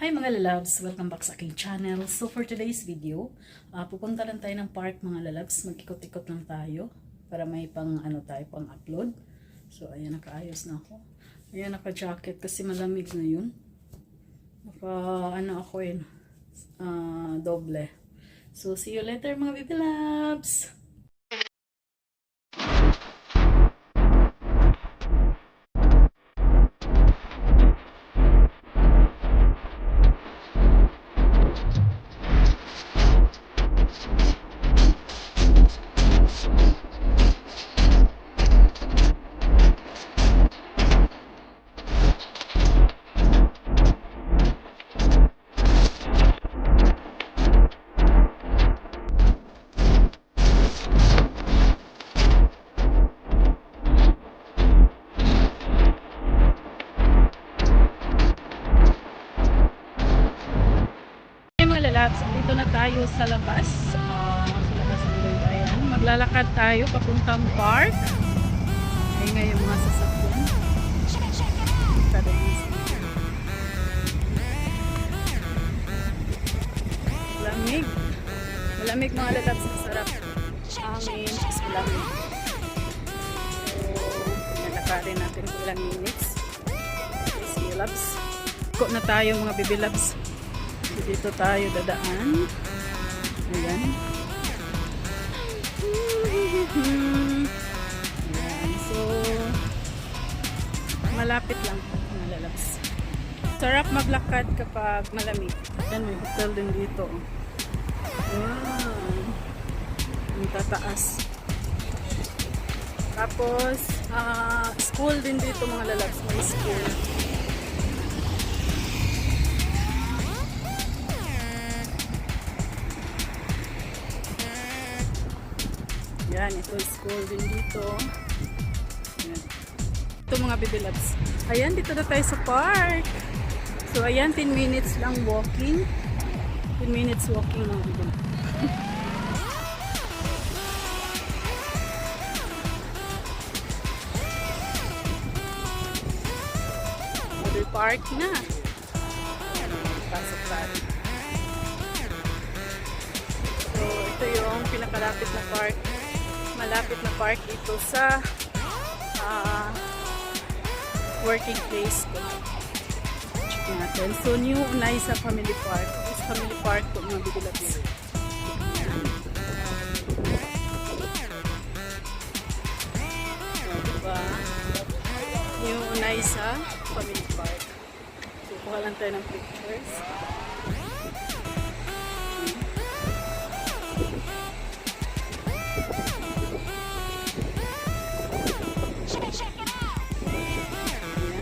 Hi mga lalabs! Welcome back sa aking channel. So for today's video, pupunta lang tayo ng park mga lalabs. Mag-ikot-ikot lang tayo para may pang pang upload. So ayan, nakaayos na ako. Ayan, naka-jacket kasi malamig na yun. Ako doble. So see you later mga baby loves! Dito na tayo sa labas. Sa labas ng Bayan. Maglalakad tayo papuntang park. Ay ngayon mga sasakyan. Malamig. Malamig mga lalabs. Masarap. Hangin. Malamig. So, nalakarin natin ilang minutes. Okay, see you loves. Ko na tayo mga baby loves. Dito tayo dadaan. Ayan. Ayan. So, malapit lang mga lalabs. Sarap maglakad kapag malamig. Ayan, may hotel din dito. Ayan. Ang tataas. Tapos, school din dito mga lalabs. May school. Yan, ito school din dito. Ayan. Ito mga baby loves. Ayan, dito na tayo sa park. So, ayan, 10 minutes lang walking. 10 minutes walking mga baby loves. Water park na. Ayan, pasok tayo. So, ito yung pinakalapit na park. Malapit na park dito sa working place ko. Check natin. So, New Unaisa Family Park. This family park po mga bigilabs. So, diba? New Unaisa Family Park. So, kuha lang tayo ng pictures.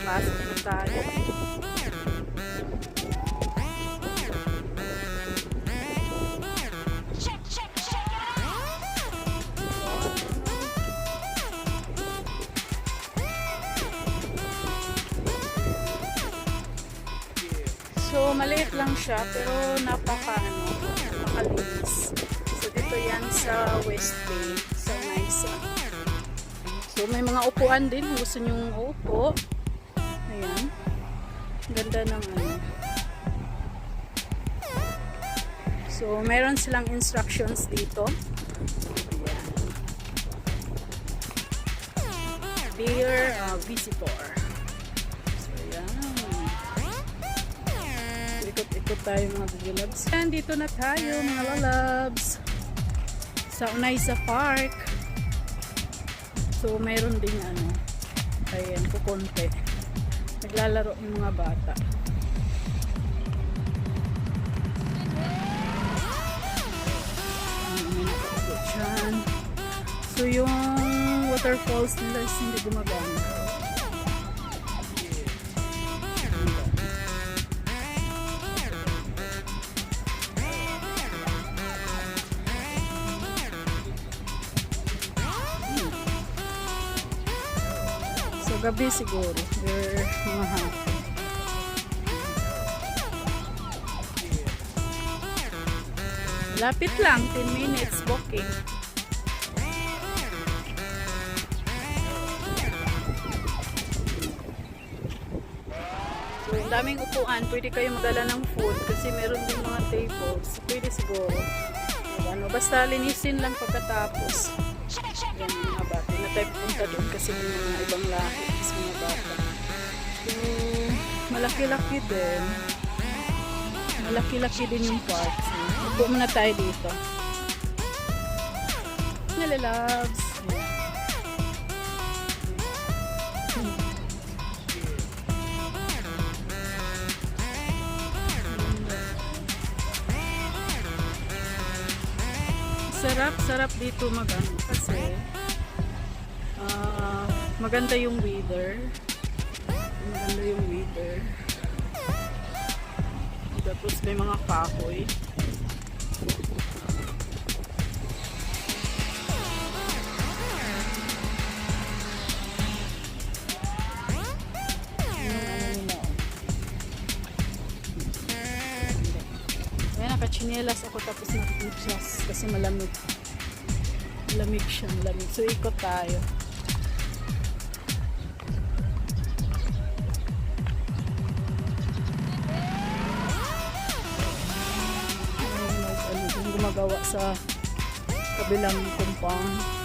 Pasok na tayo. So, maliit lang siya pero napakalinis. So, dito yan sa West Bay. So, nice. So, may mga upuan din. Gusto nyong upo. Ayan. Ganda ng So, meron silang instructions dito. Ayan. Dear visitor. So, ayan. Ikot-ikot tayo mga baby loves. Ayan, dito na tayo mga lalabs. Sa Unaisa Park. So, meron din ayan, kukonte. Naglalaro yung mga bata. So yung waterfalls nila is hindi gumagana. So gabi siguro. They're mga hapon. Lapit lang, 10 minutes walking. So Ang daming upuan. Pwede kayo magdala ng food kasi meron din mga tables. Pwede siguro. Ano, basta linisin lang pagkatapos. Yan mga bata. Na tayo pupunta doon kasi may mga ibang lahi sa mga bata. So, malaki-laki din. Malaki-laki din yung park. So, upo muna tayo dito. Nalalabs. Sarap dito mag-ano kasi maganda yung weather. Maganda yung weather. Tapos may mga kahoy. Nakachinelas ako tapos nag-adjust kasi malamig. Malamig siya, malamig. So ikot tayo. Ano gumagawa sa kabilang compound.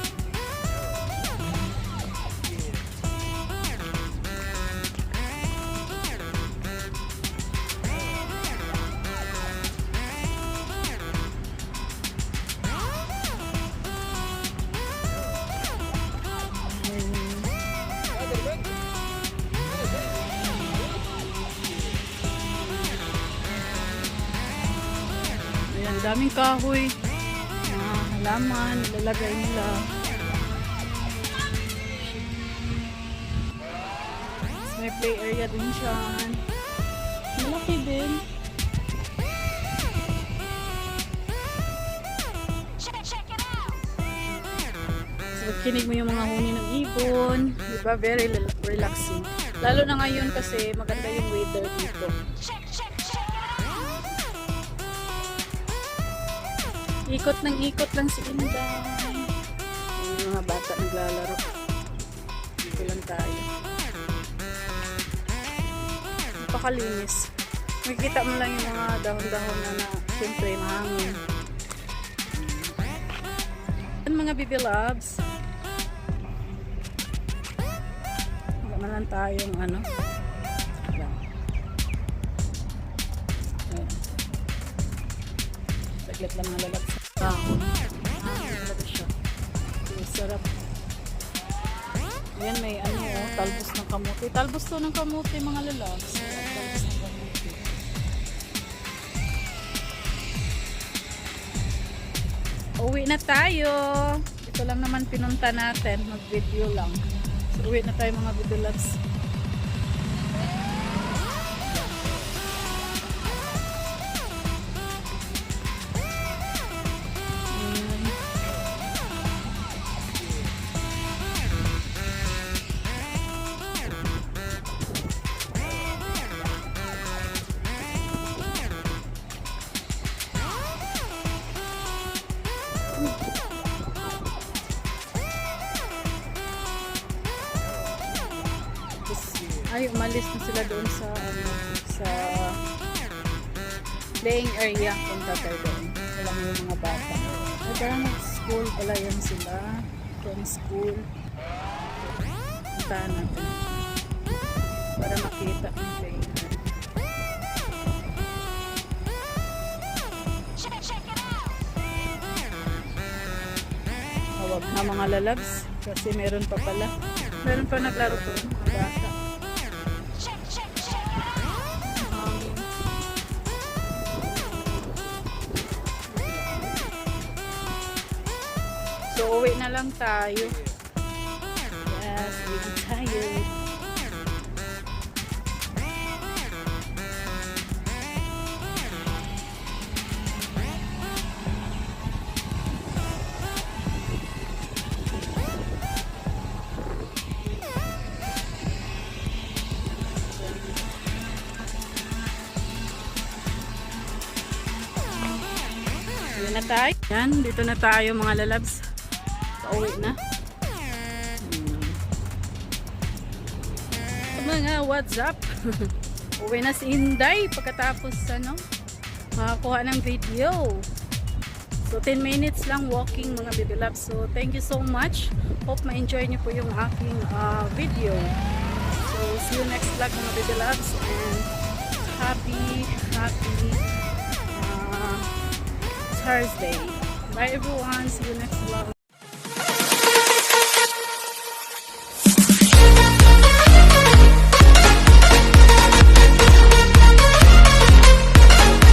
Ayan, daming kahoy. Halaman, nilalagay nila. May play area din siya. Malaki din. So, kinig mo yung mga huni ng ibon. Diba? Very relaxing. Lalo na ngayon kasi maganda yung weather dito. Ikot lang si Inday. Yung mga bata naglalaro. Dito lang tayo. Napakalinis. Makikita mo lang yung mga dahon-dahon na siyempre mahangin. Yan mga baby loves. Wala lang tayong ano. Saglit lang mga lalabs. Talaga siya. Sarap. Yan may ano talbos ng kamuti. Talbos to ng kamuti mga lalabs. Talbos ng kamuti. Uwi na tayo. Ito lang naman pinunta natin. Mag-video lang. So, uwi na tayo mga baby loves. Ay, umalis na sila doon sa sa playing area. Punta tayo doon. Wala mo yung mga bata. Ay, parang school pala yan sila. From school. Puntahan natin. Para makita ang playing area. Tawag na mga lalabs. Kasi meron pa pala. Meron pa naglaro po. Mga bata. So, uwi na lang tayo. Yes, uwi na tayo. Uwi na tayo. Yan, dito na tayo mga lalabs. Pauwi na. Mga what's up? Uwi na si Inday pagkatapos makakuha ng video. So 10 minutes lang walking mga baby loves. So thank you so much. Hope ma-enjoy niyo po yung aking video. So see you next vlog mga baby loves, and happy Thursday. Bye everyone. See you next vlog.